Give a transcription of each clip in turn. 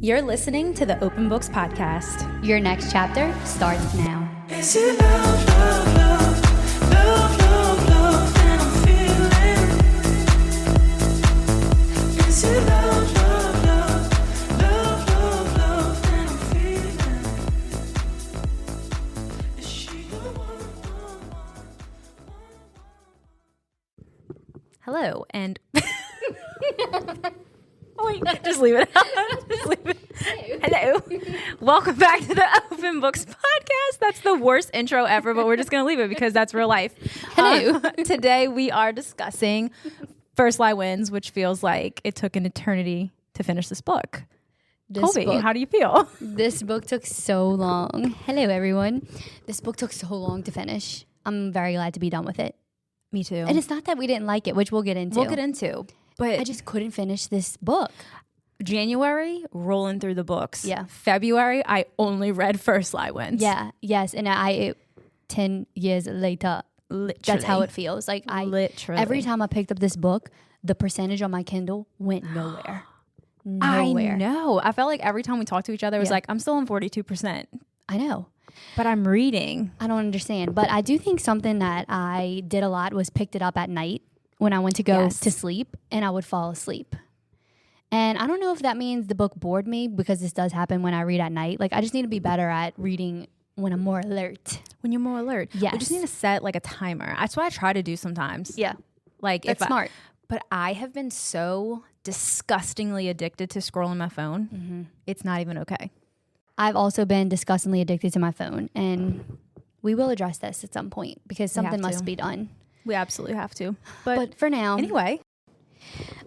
You're listening to the Open Books Podcast. Your next chapter starts now. Is it love, love, love, love, love, love that I'm feeling? Is it love, love, love, love, love, love that I'm feeling? Is she the one? Hello, and... Oh, wait, just leave it out. Just leave it. Hello. Welcome back to the Open Books Podcast. That's the worst intro ever, but we're just going to leave it because that's real life. Hello. Today we are discussing First Lie Wins, which feels like it took an eternity to finish this book. Colby, how do you feel? This book took so long. Hello, everyone. This book took so long to finish. I'm very glad to be done with it. Me too. And it's not that we didn't like it, which we'll get into. But I just couldn't finish this book. January, rolling through the books. Yeah. February, I only read First Lie Wins. Yeah, yes. And 10 years later, Literally. that's how it feels. Like Literally. every time I picked up this book, the percentage on my Kindle went nowhere. Nowhere. I know. I felt like every time we talked to each other, it was Yeah. like, I'm still on 42%. I know. But I'm reading. I don't understand. But I do think something that I did a lot was picked it up at night when I went to go to sleep, and I would fall asleep. And I don't know if that means the book bored me, because this does happen when I read at night. Like, I just need to be better at reading when I'm more alert. When you're more alert. Yes. We just need to set like a timer. That's what I try to do sometimes. Yeah. Like That's smart. But I have been so disgustingly addicted to scrolling my phone. Mm-hmm. It's not even okay. I've also been disgustingly addicted to my phone, and we will address this at some point because something must be done. We absolutely have to. But for now. Anyway.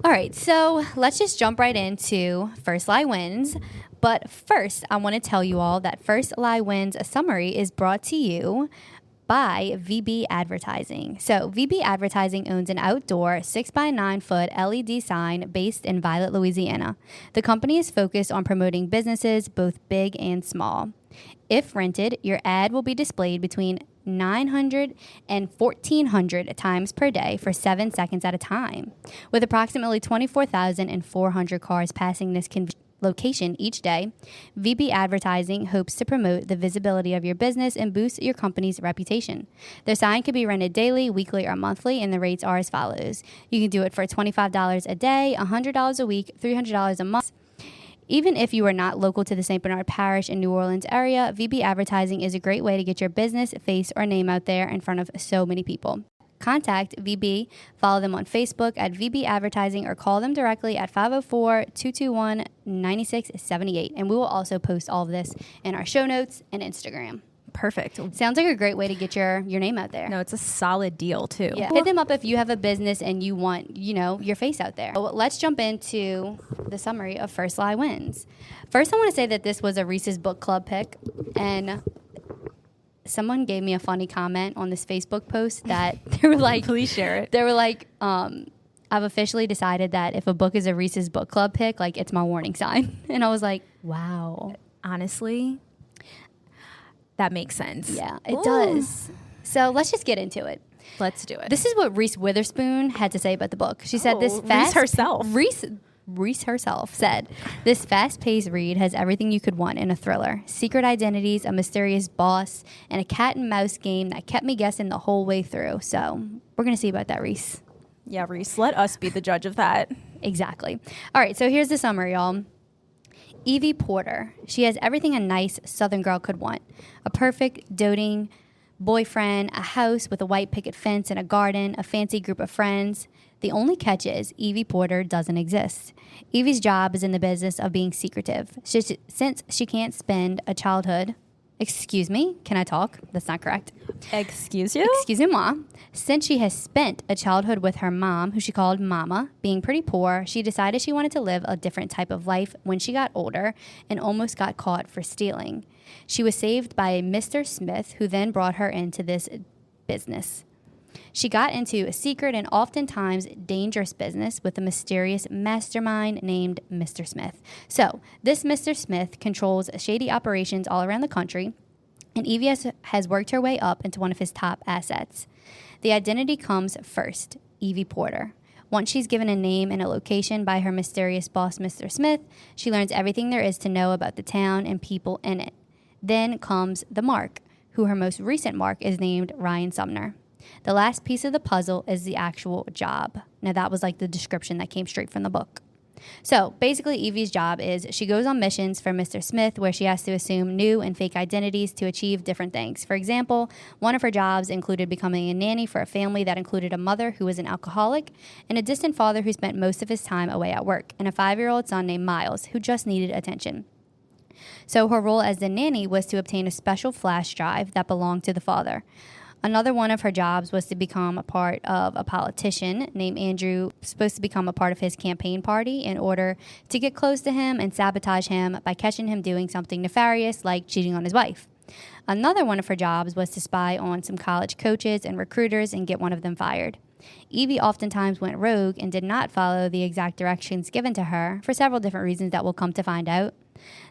All right, so let's just jump right into First Lie Wins. But first, I want to tell you all that First Lie Wins, a summary, is brought to you by VB Advertising. So VB Advertising owns an outdoor 6x9 foot LED sign based in Violet, Louisiana. The company is focused on promoting businesses, both big and small. If rented, your ad will be displayed between 900 and 1,400 times per day for 7 seconds at a time. With approximately 24,400 cars passing this location each day, VB Advertising hopes to promote the visibility of your business and boost your company's reputation. Their sign can be rented daily, weekly, or monthly, and the rates are as follows. You can do it for $25 a day, $100 a week, $300 a month. Even if you are not local to the St. Bernard Parish and New Orleans area, VB Advertising is a great way to get your business, face, or name out there in front of so many people. Contact VB, follow them on Facebook at VB Advertising, or call them directly at 504-221-9678. And we will also post all of this in our show notes and Instagram. Perfect. Sounds like a great way to get your name out there. No, it's a solid deal too. Yeah. Hit them up if you have a business and you want, your face out there. So let's jump into the summary of First Lie Wins. First, I want to say that this was a Reese's Book Club pick, and someone gave me a funny comment on this Facebook post that they were like, please share it. They were like, I've officially decided that if a book is a Reese's Book Club pick, like, it's my warning sign. And I was like, wow. Honestly, that makes sense. Yeah, it does. So let's just get into it. Let's do it. This is what Reese Witherspoon had to say about the book. She said Reese herself said, "This fast-paced read has everything you could want in a thriller. Secret identities, a mysterious boss, and a cat and mouse game that kept me guessing the whole way through." So we're going to see about that, Reese. Yeah, Reese, let us be the judge of that. Exactly. All right, so here's the summary, y'all. Evie Porter. She has everything a nice Southern girl could want. A perfect, doting boyfriend, a house with a white picket fence and a garden, a fancy group of friends. The only catch is Evie Porter doesn't exist. Evie's job is in the business of being secretive. Since she can't spend a childhood... Excuse me? Can I talk? That's not correct. Excuse you? Excusez-moi. Since she has spent a childhood with her mom, who she called Mama, being pretty poor, she decided she wanted to live a different type of life when she got older and almost got caught for stealing. She was saved by Mr. Smith, who then brought her into this business. She got into a secret and oftentimes dangerous business with a mysterious mastermind named Mr. Smith. So, this Mr. Smith controls shady operations all around the country, and Evie has worked her way up into one of his top assets. The identity comes first, Evie Porter. Once she's given a name and a location by her mysterious boss, Mr. Smith, she learns everything there is to know about the town and people in it. Then comes the mark, who her most recent mark is named Ryan Sumner. The last piece of the puzzle is the actual job. Now, that was like the description that came straight from the book. So basically, Evie's job is she goes on missions for Mr. Smith where she has to assume new and fake identities to achieve different things. For example, one of her jobs included becoming a nanny for a family that included a mother who was an alcoholic and a distant father who spent most of his time away at work, and a 5-year-old son named Miles who just needed attention. So her role as the nanny was to obtain a special flash drive that belonged to the father. Another one of her jobs was to become a part of a politician named Andrew, supposed to become a part of his campaign party in order to get close to him and sabotage him by catching him doing something nefarious like cheating on his wife. Another one of her jobs was to spy on some college coaches and recruiters and get one of them fired. Evie oftentimes went rogue and did not follow the exact directions given to her for several different reasons that we'll come to find out.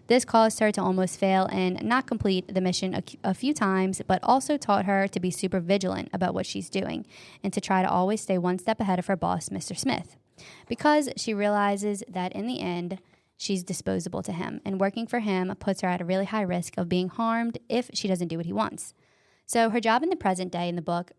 This caused her to almost fail and not complete the mission a few times, but also taught her to be super vigilant about what she's doing and to try to always stay one step ahead of her boss, Mr. Smith, because she realizes that in the end, she's disposable to him, and working for him puts her at a really high risk of being harmed if she doesn't do what he wants. So her job in the present day in the book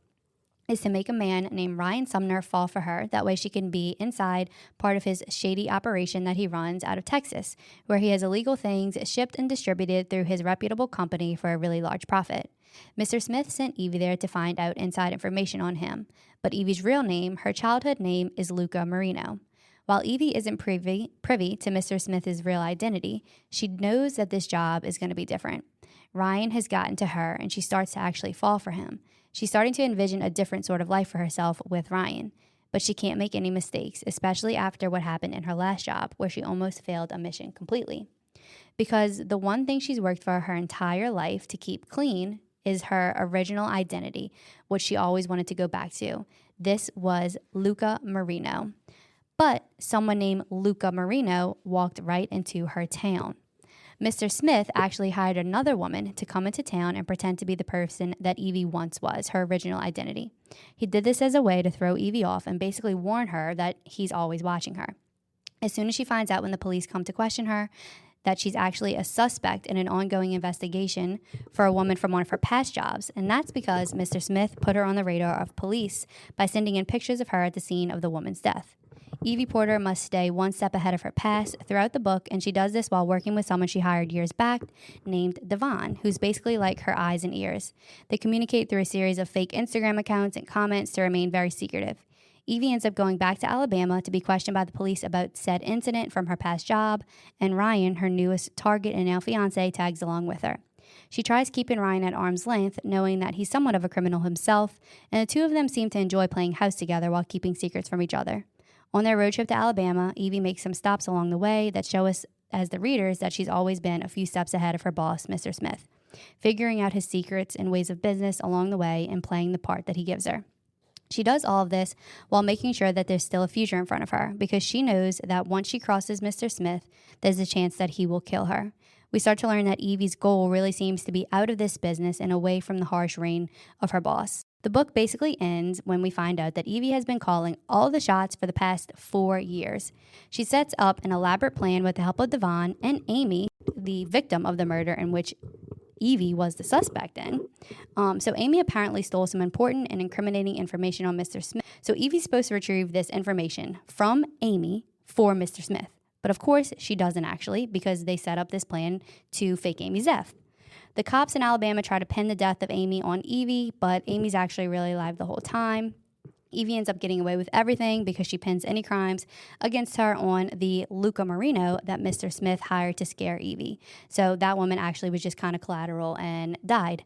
is to make a man named Ryan Sumner fall for her. That way she can be inside part of his shady operation that he runs out of Texas, where he has illegal things shipped and distributed through his reputable company for a really large profit. Mr. Smith sent Evie there to find out inside information on him, but Evie's real name, her childhood name, is Luca Marino. While Evie isn't privy to Mr. Smith's real identity, she knows that this job is going to be different. Ryan has gotten to her, and she starts to actually fall for him. She's starting to envision a different sort of life for herself with Ryan, but she can't make any mistakes, especially after what happened in her last job, where she almost failed a mission completely. Because the one thing she's worked for her entire life to keep clean is her original identity, which she always wanted to go back to. This was Luca Marino. But someone named Luca Marino walked right into her town. Mr. Smith actually hired another woman to come into town and pretend to be the person that Evie once was, her original identity. He did this as a way to throw Evie off and basically warn her that he's always watching her. As soon as she finds out when the police come to question her that she's actually a suspect in an ongoing investigation for a woman from one of her past jobs, and that's because Mr. Smith put her on the radar of police by sending in pictures of her at the scene of the woman's death. Evie Porter must stay one step ahead of her past throughout the book, and she does this while working with someone she hired years back named Devon, who's basically like her eyes and ears. They communicate through a series of fake Instagram accounts and comments to remain very secretive. Evie ends up going back to Alabama to be questioned by the police about said incident from her past job, and Ryan, her newest target and now fiancé, tags along with her. She tries keeping Ryan at arm's length, knowing that he's somewhat of a criminal himself, and the two of them seem to enjoy playing house together while keeping secrets from each other. On their road trip to Alabama, Evie makes some stops along the way that show us as the readers that she's always been a few steps ahead of her boss, Mr. Smith, figuring out his secrets and ways of business along the way and playing the part that he gives her. She does all of this while making sure that there's still a future in front of her, because she knows that once she crosses Mr. Smith, there's a chance that he will kill her. We start to learn that Evie's goal really seems to be out of this business and away from the harsh reign of her boss. The book basically ends when we find out that Evie has been calling all the shots for the past 4 years. She sets up an elaborate plan with the help of Devon and Amy, the victim of the murder in which Evie was the suspect in. So Amy apparently stole some important and incriminating information on Mr. Smith. So Evie's supposed to retrieve this information from Amy for Mr. Smith. But of course, she doesn't actually, because they set up this plan to fake Amy's death. The cops in Alabama try to pin the death of Amy on Evie, but Amy's actually really alive the whole time. Evie ends up getting away with everything because she pins any crimes against her on the Luca Marino that Mr. Smith hired to scare Evie. So that woman actually was just kind of collateral and died.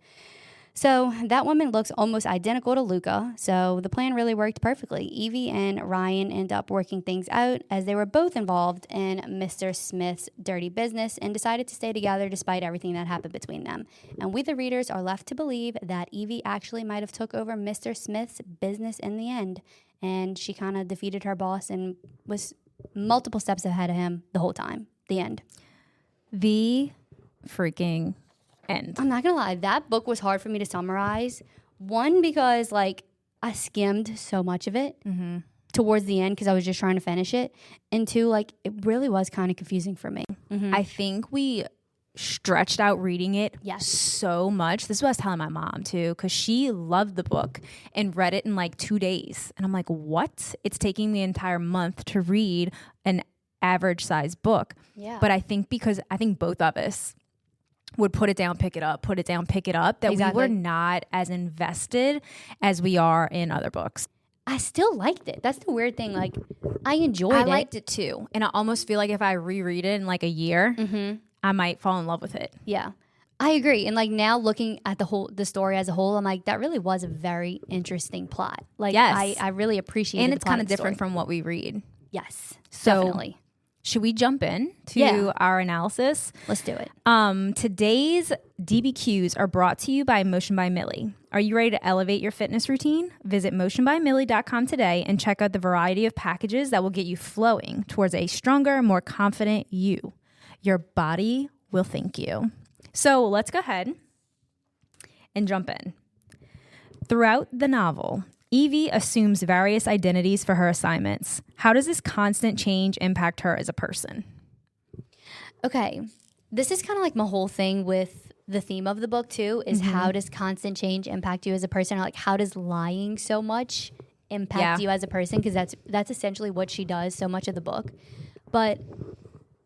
So that woman looks almost identical to Luca, so the plan really worked perfectly. Evie and Ryan end up working things out as they were both involved in Mr. Smith's dirty business and decided to stay together despite everything that happened between them. And we, the readers, are left to believe that Evie actually might have took over Mr. Smith's business in the end, and she kind of defeated her boss and was multiple steps ahead of him the whole time. The end. The freaking end. I'm not gonna lie, that book was hard for me to summarize. One, because I skimmed so much of it. Mm-hmm. towards the end because I was just trying to finish it. And 2, like, it really was kind of confusing for me. I think we stretched out reading it Yes. so much. This is what I was telling my mom too, because she loved the book and read it in like 2 days. And I'm like, what? It's taking me an entire month to read an average size book. Yeah. But I think because I think both of us would put it down, pick it up, put it down, pick it up, that Exactly. we were not as invested as we are in other books. I still liked it. That's the weird thing. Like, I enjoyed I it. liked it too. And I almost feel like if I reread it in like a year, I might fall in love with it. Yeah, I agree. And like now looking at the story as a whole, I'm like, that really was a very interesting plot. Like, Yes. I really appreciated And the it's plot kind of of the different story. from what we read. Yes, So- definitely. Should we jump in to Yeah. our analysis? Let's do it. Today's DBQs are brought to you by Motion by Millie. Are you ready to elevate your fitness routine? Visit motionbymillie.com today and check out the variety of packages that will get you flowing towards a stronger, more confident you. Your body will thank you. So let's go ahead and jump in. Throughout the novel, Evie assumes various identities for her assignments. How does this constant change impact her as a person? Okay, this is kind of like my whole thing with the theme of the book too, is how does constant change impact you as a person? Or like, how does lying so much impact you as a person? Because that's essentially what she does so much of the book. But,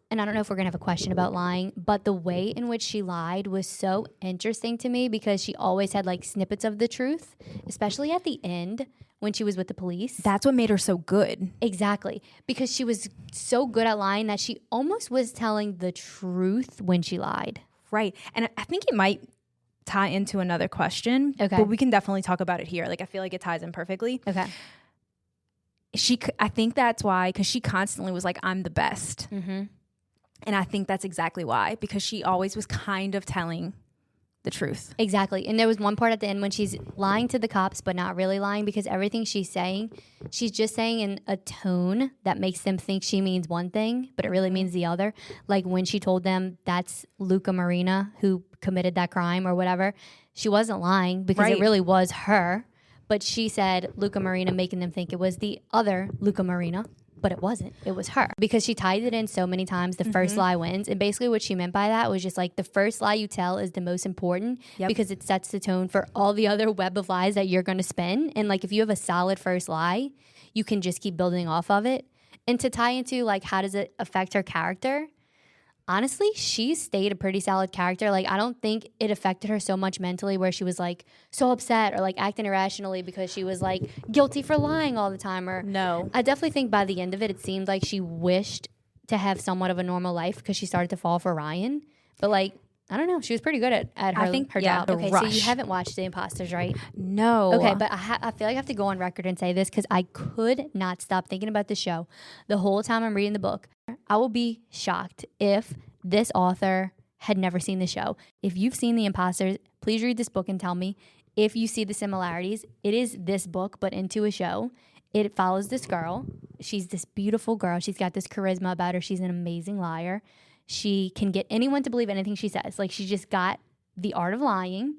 and I don't know if we're gonna have a question about lying, but the way in which she lied was so interesting to me because she always had like snippets of the truth, especially at the end when she was with the police. That's what made her so good. Exactly. Because she was so good at lying that she almost was telling the truth when she lied. Right. And I think it might tie into another question. Okay. But we can definitely talk about it here. Like, I feel like it ties in perfectly. Okay. I think that's why, because she constantly was like, I'm the best. Mm-hmm. And I think that's exactly why, because she always was kind of telling the truth. Exactly. And there was one part at the end when she's lying to the cops, but not really lying because everything she's saying, she's just saying in a tone that makes them think she means one thing, but it really means the other. Like when she told them that's Luca Marina who committed that crime or whatever, she wasn't lying because Right. it really was her. But she said Luca Marina, making them think it was the other Luca Marina. But it wasn't. It was her. Because she tied it in so many times, the first lie wins. And basically what she meant by that was just like the first lie you tell is the most important because it sets the tone for all the other web of lies that you're going to spin. And like if you have a solid first lie, you can just keep building off of it. And to tie into like how does it affect her character? Honestly, she stayed a pretty solid character. Like, I don't think it affected her so much mentally where she was like so upset or like acting irrationally because she was like guilty for lying all the time. Or No. I definitely think by the end of it, it seemed like she wished to have somewhat of a normal life because she started to fall for Ryan. But like, I don't know. She was pretty good at her, I think, her yeah, job. the Okay, so rush. you haven't watched The Imposters, right? No. Okay, but I feel like I have to go on record and say this because I could not stop thinking about the show the whole time I'm reading the book. I will be shocked if this author had never seen the show. If you've seen The Imposters, please read this book and tell me if you see the similarities. It is this book, but into a show. It follows this girl. She's this beautiful girl. She's got this charisma about her. She's an amazing liar. She can get anyone to believe anything she says. Like, she just got the art of lying.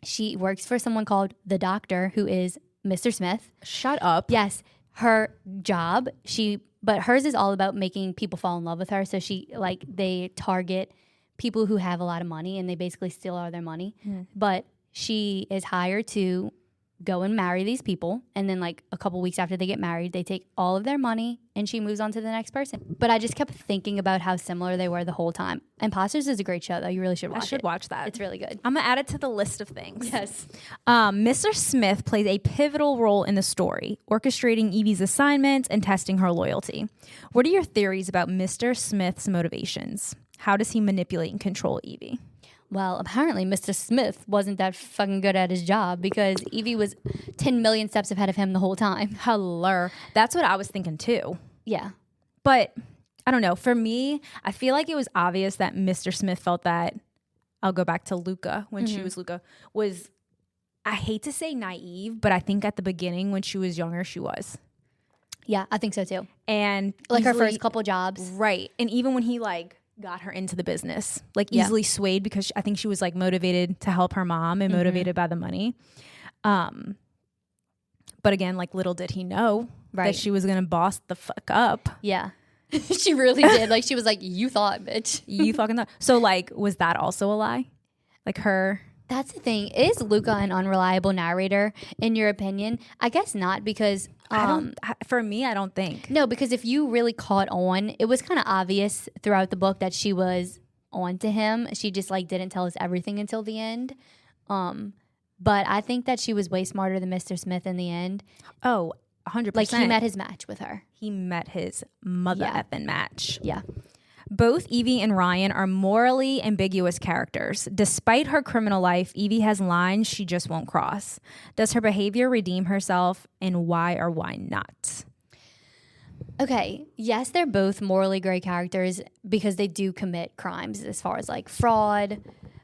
She works for someone called the Doctor, who is Mr. Smith. Shut up. Yes, her job, but hers is all about making people fall in love with her. So they target people who have a lot of money and they basically steal all their money. But she is hired to go and marry these people. And then like a couple weeks after they get married, they take all of their money and she moves on to the next person. But I just kept thinking about how similar they were the whole time. Imposters is a great show though. You really should watch it. I should watch that. It's really good. I'm going to add it to the list of things. Yes. Mr. Smith plays a pivotal role in the story, orchestrating Evie's assignments and testing her loyalty. What are your theories about Mr. Smith's motivations? How does he manipulate and control Evie? Well, apparently Mr. Smith wasn't that fucking good at his job because Evie was 10 million steps ahead of him the whole time. Hello. That's what I was thinking too. Yeah. But I don't know. For me, I feel like it was obvious that Mr. Smith felt that, I'll go back to Luca when she was Luca, was, I hate to say naive, but I think at the beginning when she was younger, she was. Yeah, I think so too. And Like her easily- first couple jobs. Right. And even when he like got her into the business, like Yeah. easily swayed because I think she was like motivated to help her mom and motivated by the money. But again, like little did he know Right. that she was going to boss the fuck up. Yeah. She really did. Like, she was like, you thought, bitch. You fucking thought. So like, was that also a lie? Like her? That's the thing. Is Luca an unreliable narrator, in your opinion? I guess not, because For me, I don't think. no, because if you really caught on, it was kind of obvious throughout the book that she was on to him. She just like didn't tell us everything until the end. But I think that she was way smarter than Mr. Smith in the end. Oh, 100%. Like, he met his match with her. He met his mother Yeah. effing match. Yeah. Both Evie and Ryan are morally ambiguous characters. Despite her criminal life, Evie has lines she just won't cross. Does her behavior redeem herself, and why or why not? Okay, yes, they're both morally gray characters because they do commit crimes as far as like fraud.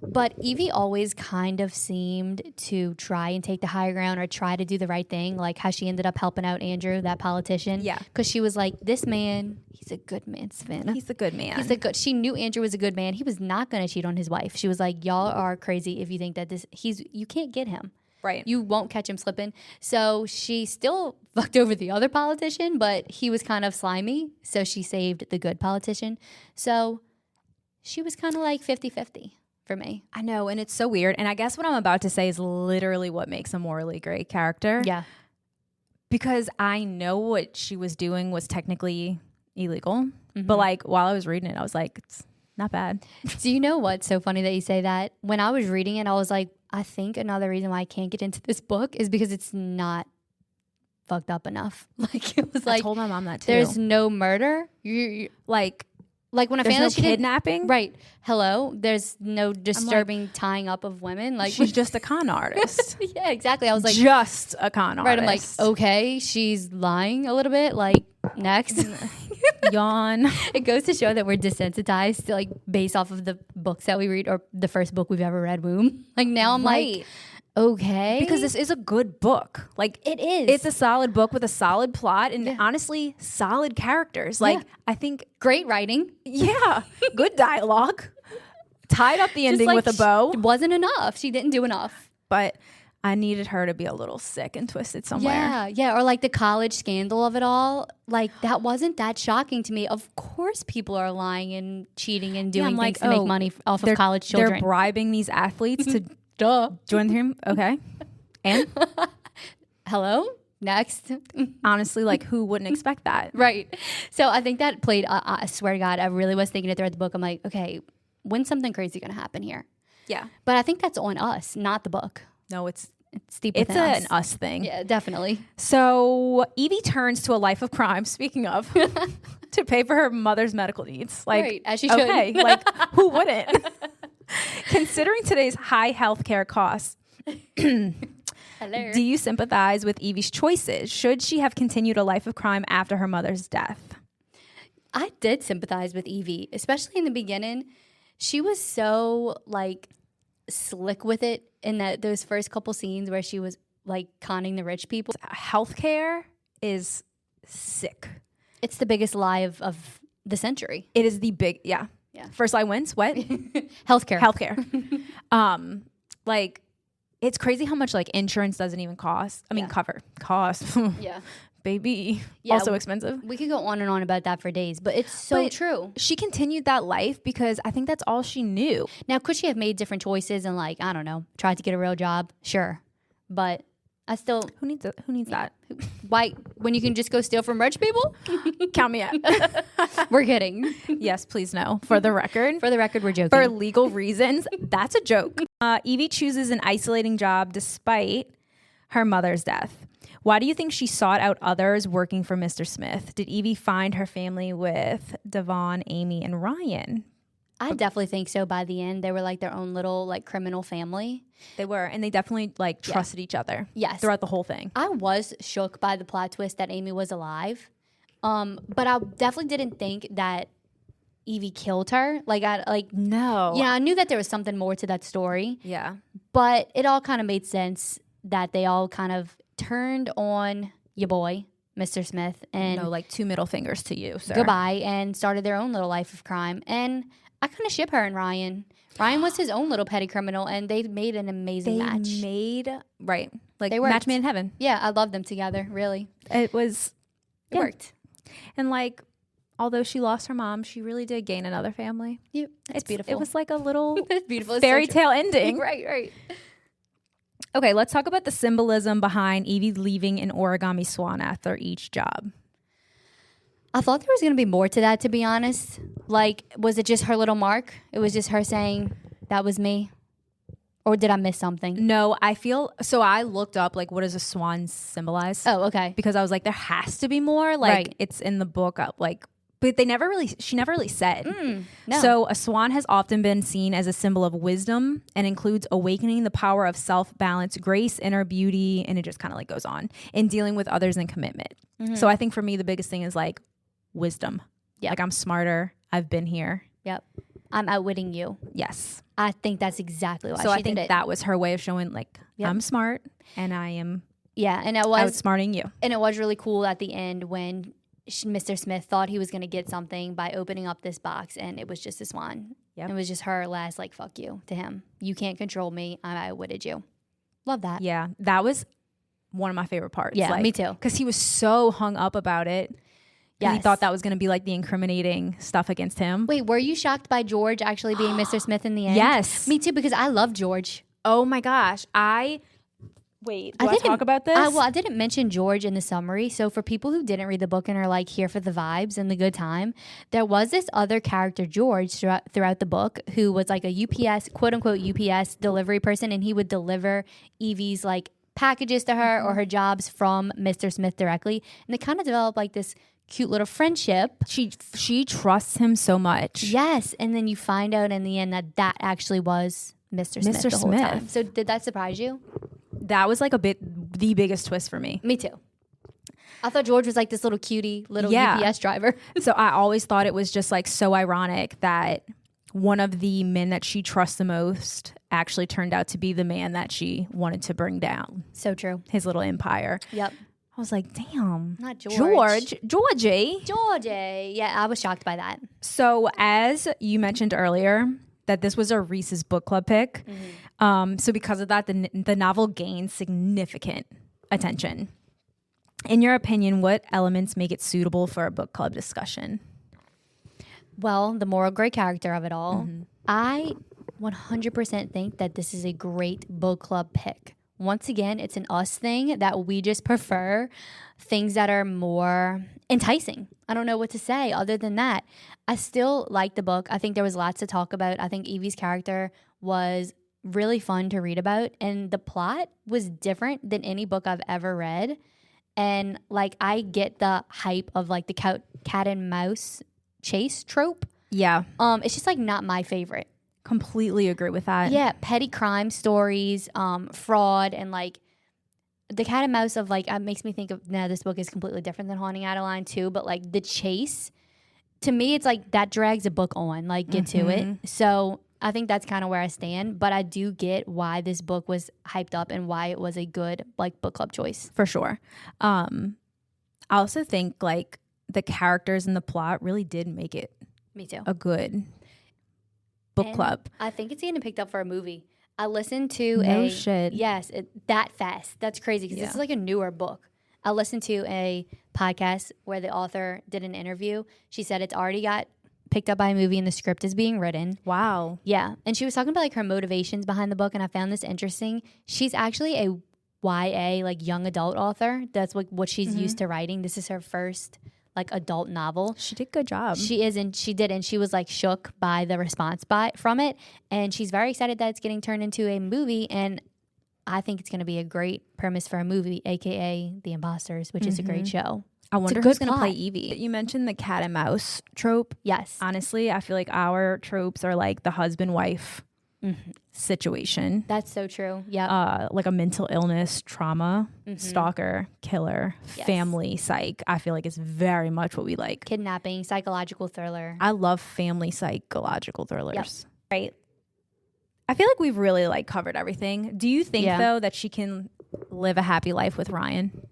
But Evie always kind of seemed to try and take the higher ground or try to do the right thing, like how she ended up helping out Andrew, that politician. Yeah. Because she was like, this man, he's a good man, Savannah. He's a good man. She knew Andrew was a good man. He was not going to cheat on his wife. She was like, y'all are crazy if you think that you can't get him. Right. You won't catch him slipping. So she still fucked over the other politician, but he was kind of slimy. So she saved the good politician. So she was kind of like 50-50 for me. I know, and it's so weird. And I guess what I'm about to say is literally what makes a morally great character. Yeah. Because I know what she was doing was technically illegal. But like while I was reading it, I was like, it's not bad. Do you know what's so funny that you say that? When I was reading it, I was like, I think another reason why I can't get into this book is because it's not fucked up enough. Like, it was I like, told my mom that too. there's no murder. You like when I there's found no out she did kidnapping. right. Hello. There's no disturbing tying up of women. Like, She's just a con artist. yeah, exactly. I was like, just a con artist. right. I'm like, okay, she's lying a little bit. Like, next. Yawn. It goes to show that we're desensitized to like based off of the books that we read or the first book we've ever read, Womb. Like, now I'm like, okay. Because this is a good book. Like, it is. it's a solid book with a solid plot and honestly solid characters. Like, I think, great writing. yeah, good dialogue. Tied up the Just, ending like, with a bow. It wasn't enough. She didn't do enough. But I needed her to be a little sick and twisted somewhere. Yeah, yeah. Or like the college scandal of it all. Like, that wasn't that shocking to me. Of course people are lying and cheating and doing I'm things like, to make money off of college They're children. bribing these athletes to Duh. join him. Okay. And Hello? Next. honestly, like, who wouldn't expect that? Right. So I think that played, I swear to God, I really was thinking it throughout the book. I'm like, okay, when's something crazy going to happen here? Yeah. But I think that's on us, not the book. No, it's deep it's within an us thing. Yeah, definitely. So Evie turns to a life of crime, speaking of, to pay for her mother's medical needs. Like, Right, as she should. okay, like, who wouldn't? Considering today's high healthcare costs, Hello. do you sympathize with Evie's choices? Should she have continued a life of crime after her mother's death? I did sympathize with Evie, especially in the beginning. She was so like slick with it in those first couple scenes where she was like conning the rich people. Healthcare is sick. It's the biggest lie of the century. It is the big, yeah. First lie wins. What? Healthcare. Healthcare. Like, it's crazy how much like insurance doesn't even cost. I mean, cost. Yeah. Baby. Yeah, Also expensive. We could go on and on about that for days, but it's so But true. She continued that life because I think that's all she knew. Now, could she have made different choices and like, I don't know, tried to get a real job? Sure. But I still, Who needs that? why, when you can just go steal from rich people? Count me out. We're kidding. Yes, please no. For the record. For the record, we're joking. For legal reasons, that's a joke. Evie chooses an isolating job despite her mother's death. Why do you think she sought out others working for Mr. Smith? Did Evie find her family with Devon, Amy, and Ryan? I definitely think so. By the end, they were like their own little like criminal family. They were, and they definitely like trusted each other. Yes. Throughout the whole thing. I was shook by the plot twist that Amy was alive. But I definitely didn't think that Evie killed her. No. Yeah, I knew that there was something more to that story. Yeah. But it all kind of made sense that they all kind of turned on your boy, Mr. Smith, and No, like 2 middle fingers to you, sir. goodbye, and started their own little life of crime. And I kind of ship her and Ryan. Ryan was his own little petty criminal, and they made an amazing match. Right. Like They worked. match made in heaven. Yeah, I love them together, really. It It worked. And like, although she lost her mom, she really did gain another family. Yeah, it's beautiful. It was like a little It's beautiful. It's so fairy true. tale ending. Right. Okay, let's talk about the symbolism behind Evie leaving an origami swan after each job. I thought there was going to be more to that, to be honest. Like, was it just her little mark? It was just her saying, that was me? Or did I miss something? No, I feel so. I looked up like what does a swan symbolize? Oh, okay. Because I was like, there has to be more. Like Right. it's in the book. Like, but she never really said. No. So a swan has often been seen as a symbol of wisdom and includes awakening the power of self-balance, grace, inner beauty, and it just kind of like goes on in dealing with others and commitment. So I think for me the biggest thing is like wisdom. Yep. Like I'm smarter. I've been here. Yep. I'm outwitting you. Yes. I think that's exactly why So she I think did it. that was her way of showing like Yep. I'm smart and I am Yeah, and it was outsmarting you. And it was really cool at the end when Mr. Smith thought he was going to get something by opening up this box, and it was just a swan. Yep. It was just her last, like, fuck you to him. You can't control me. I outwitted you. Love that. Yeah, that was one of my favorite parts. Yeah, me too. Because he was so hung up about it. Yeah, he Yes. thought that was going to be like the incriminating stuff against him. Wait, were you shocked by George actually being Mr. Smith in the end? Yes. Me too, because I love George. Oh my gosh. Wait, do I didn't- talk about this? Well, I didn't mention George in the summary. So for people who didn't read the book and are like here for the vibes and the good time, there was this other character, George, throughout the book who was like a UPS, quote unquote UPS delivery person, and he would deliver Evie's like packages to her or her jobs from Mr. Smith directly. And they kind of developed like this cute little friendship. She trusts him so much. Yes. And then you find out in the end that actually was Mr. Smith Mr. the whole time. Smith. So did that surprise you? That was like the biggest twist for me. Me too. I thought George was like this little cutie, little Yeah. UPS driver. So I always thought it was just like so ironic that one of the men that she trusts the most actually turned out to be the man that she wanted to bring down, So true. his little empire. Yep. I was like, damn. Not George. Georgie. Georgie. Yeah, I was shocked by that. So as you mentioned earlier, that this was a Reese's book club pick. So because of that, the novel gained significant attention. In your opinion, what elements make it suitable for a book club discussion? Well, the moral gray character of it all. I 100% think that this is a great book club pick. Once again, it's an us thing that we just prefer things that are more enticing. I don't know what to say other than that. I still like the book. I think there was lots to talk about. I think Evie's character was really fun to read about, and the plot was different than any book I've ever read. And like, I get the hype of like the cat and mouse chase trope. Yeah, It's just like not my favorite. completely agree with that. Yeah, petty crime stories, fraud, and like the cat and mouse of like, it makes me think of, now this book is completely different than Haunting Adeline too, but like the chase, to me, it's like that drags a book on, like get to it. So I think that's kind of where I stand, but I do get why this book was hyped up and why it was a good like book club choice. For sure. I also think like the characters and the plot really did make it Me too. a good book And club. I think it's getting picked up for a movie. I listened to No shit. Yes, that fast. That's crazy because Yeah. this is like a newer book. I listened to a podcast where the author did an interview. She said it's already got picked up by a movie and the script is being written. Wow. Yeah, and she was talking about like her motivations behind the book, and I found this interesting. She's actually a YA, like young adult author. That's what she's used to writing. This is her first like adult novel. She did a good job. She is, and she did, and she was like shook by the response from it, and she's very excited that it's getting turned into a movie, and I think it's going to be a great premise for a movie, aka The Imposters, which is a great show. I wonder good who's going to play plot. Evie. You mentioned the cat and mouse trope. Yes, Honestly, I feel like our tropes are like the husband-wife situation. that's so true. Yeah, Like a mental illness, trauma, stalker, killer, Yes. family, psych. I feel like it's very much what we like. kidnapping, psychological thriller. I love family psychological thrillers. Right. I feel like we've really like covered everything. Do you think Yeah. though that she can live a happy life with Ryan?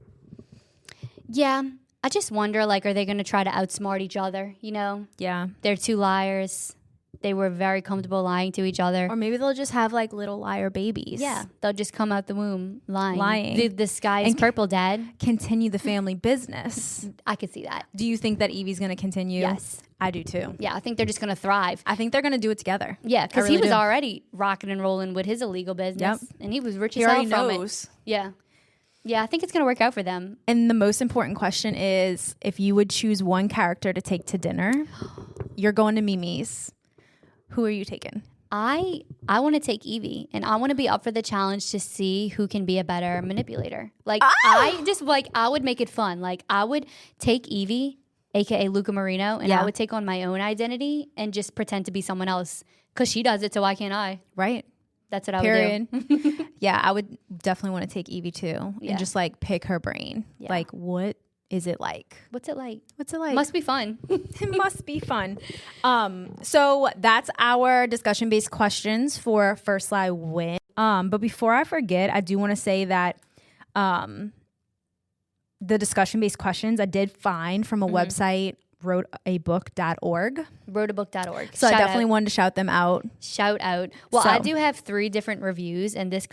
Yeah, I just wonder, like, are they going to try to outsmart each other? You know, Yeah. they're two liars. they were very comfortable lying to each other. Or maybe they'll just have like little liar babies. Yeah, they'll just come out the womb lying. The sky is And purple, Dad. Continue the family business. I could see that. Do you think that Evie's going to continue? Yes. I do too. Yeah, I think they're just going to thrive. I think they're going to do it together. Yeah, because really he was do. already rocking and rolling with his illegal business. Yep. And he was rich He as hell already from knows. it. Yeah. Yeah, I think it's going to work out for them. And the most important question is, if you would choose one character to take to dinner, you're going to Mimi's. Who are you taking? I want to take Evie, and I want to be up for the challenge to see who can be a better manipulator. Like, I would make it fun. Like, I would take Evie, aka Luca Marino, and I would take on my own identity and just pretend to be someone else. Because she does it, so why can't I? Right. That's what I Period. would do. Yeah, I would definitely want to take Evie too, Yeah. and just like pick her brain. Yeah. Like, what is it like? What's it like? What's it like? Must be fun. It must be fun. So that's our discussion-based questions for First Lie Win. But before I forget, I do want to say that the discussion-based questions I did find from a website, wroteabook.org. Wroteabook.org. So I definitely wanted to shout them out. Shout out. Well, So- I do have 3 different reviews, and this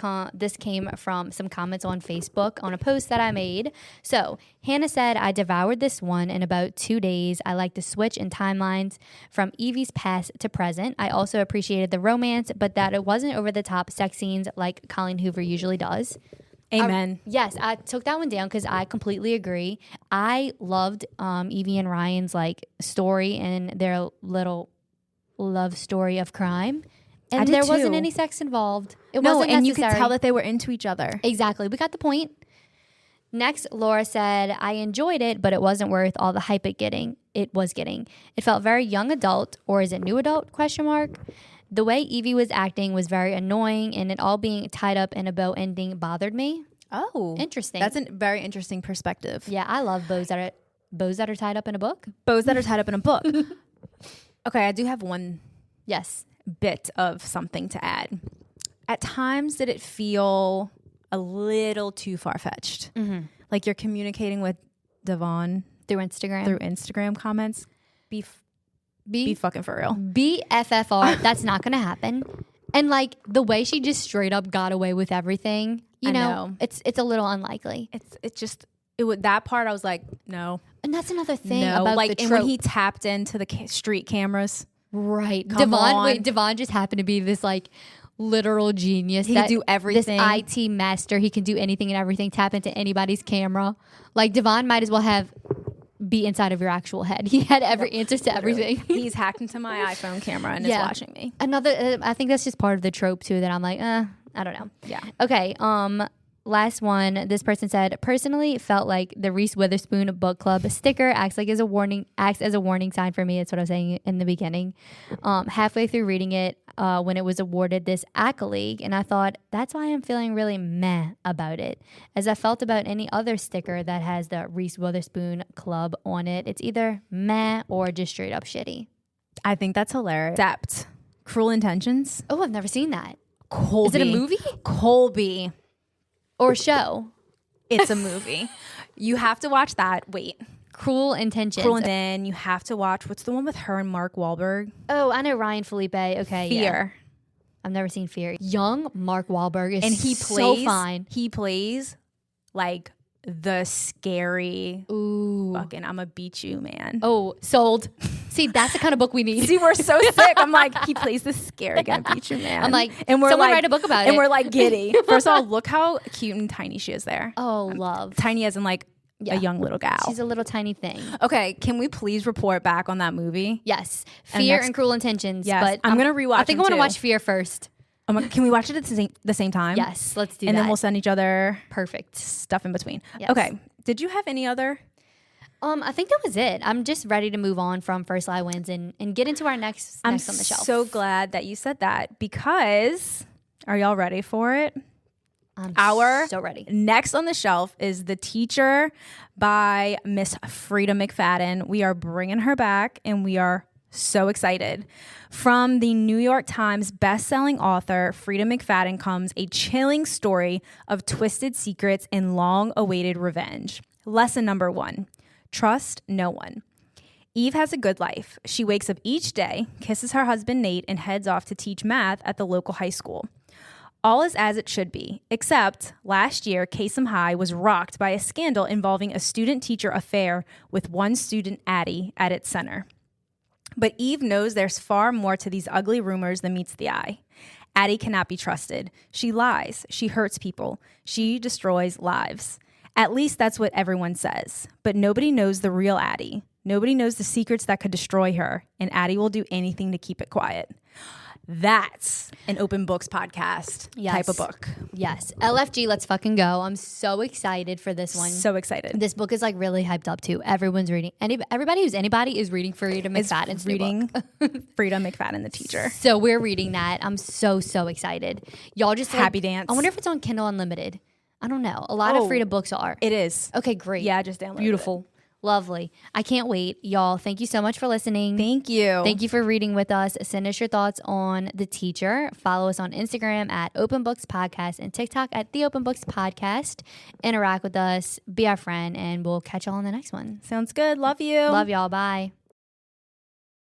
came from some comments on Facebook on a post that I made. So Hannah said, I devoured this one in about 2 days. I like the switch in timelines from Evie's past to present. I also appreciated the romance, but that it wasn't over the top sex scenes like Colleen Hoover usually does. Amen. Yes, I took that one down because I completely agree. I loved Evie and Ryan's like story and their little love story of crime, and I did there wasn't too. any sex involved. It No, wasn't and you necessary. could tell that they were into each other. Exactly. We got the point. Next, Laura said, I enjoyed it, but it wasn't worth all the hype it was getting. It felt very young adult, or is it new adult? ? The way Evie was acting was very annoying, and it all being tied up in a bow ending bothered me. Oh, Interesting. That's a very interesting perspective. Yeah, I love bows that are tied up in a book. Bows that are tied up in a book. Okay, I do have one Yes. bit of something to add. At times, did it feel a little too far-fetched? Like you're communicating with Devon Through Instagram. through Instagram comments? Be fucking for real. BFFR. That's not going to happen. And like the way she just straight up got away with everything, you I know, know. it's a little unlikely. It would, that part I was like, no. And that's another thing No. about Like, the and trope. when he tapped into the street cameras, Right. Come on. Devon just happened to be this like literal genius. He can do everything. This IT master. He can do anything and everything. Tap into anybody's camera. Like Devon might as well be inside of your actual head. He had every answer to everything. he's hacked into my iPhone camera and is watching me. Another, I think that's just part of the trope too. That I'm like, I don't know. Yeah. Okay. Last one. This person said, personally felt like the Reese Witherspoon book club sticker acts as a warning sign for me. That's what I was saying in the beginning. Halfway through reading it, when it was awarded this accolade, and I thought that's why I'm feeling really meh about it, as I felt about any other sticker that has the Reese Witherspoon club on it. It's either meh or just straight up shitty. I think that's hilarious. Except Cruel Intentions. Oh, I've never seen that. Colby. Is it a movie Colby. or a show? It's a movie. You have to watch that. Wait. Cruel Intentions. Cruel, and then you have to watch, what's the one with her and Mark Wahlberg? Oh, I know Ryan Felipe. Okay, yeah. Fear. I've never seen Fear. Young Mark Wahlberg is And he so plays fine. He plays like the scary Ooh. fucking I'ma beat you man. Oh, sold. See, that's the kind of book we need. See, we're so sick. I'm like, he plays the scary gonna beat you man. I'm like, and we're someone like, write a book about and it. we're like giddy. First of all, look how cute and tiny she is there. Oh, love. Tiny as in like Yeah. a young little gal. She's a little tiny thing. Okay, can we please report back on that movie? Yes. And Fear next- and Cruel Intentions. Yes. But I'm gonna rewatch I think I them want to too. watch Fear first. Can we watch it at the same time? Yes, let's do and that. then we'll send each other Perfect. stuff in between. Yes. Okay. Did you have any other? I think that was it. I'm just ready to move on from First Lie Wins and get into our next on the shelf. I'm so glad that you said that because are y'all ready for it? I'm Our so ready. Next on the shelf is The Teacher by Miss Frida McFadden. We are bringing her back and we are so excited. From the New York Times best-selling author, Frida McFadden, comes a chilling story of twisted secrets and long-awaited revenge. Lesson number 1, trust no one. Eve has a good life. She wakes up each day, kisses her husband Nate, and heads off to teach math at the local high school. All is as it should be, except last year, Kasem High was rocked by a scandal involving a student-teacher affair with one student, Addie, at its center. But Eve knows there's far more to these ugly rumors than meets the eye. Addie cannot be trusted. She lies. She hurts people. She destroys lives. At least that's what everyone says. But nobody knows the real Addie. Nobody knows the secrets that could destroy her, and Addie will do anything to keep it quiet. That's an open books podcast type of book. Yes. LFG, let's fucking go. I'm so excited for this one. So excited. This book is like really hyped up too. Everyone's reading. Everybody who's anybody is reading Freedom McFadden's reading Freedom McFadden, the teacher. So we're reading that. I'm so excited. Y'all just Happy dance. I wonder if it's on Kindle Unlimited. I don't know. A lot of Freedom books are. It is. Okay, great. Yeah, just download Beautiful. Lovely. I can't wait. Y'all, thank you so much for listening. Thank you. Thank you for reading with us. Send us your thoughts on The Teacher. Follow us on Instagram at Open Books Podcast and TikTok at The Open Books Podcast. Interact with us. Be our friend, and we'll catch y'all on the next one. Sounds good. Love you. Love y'all. Bye.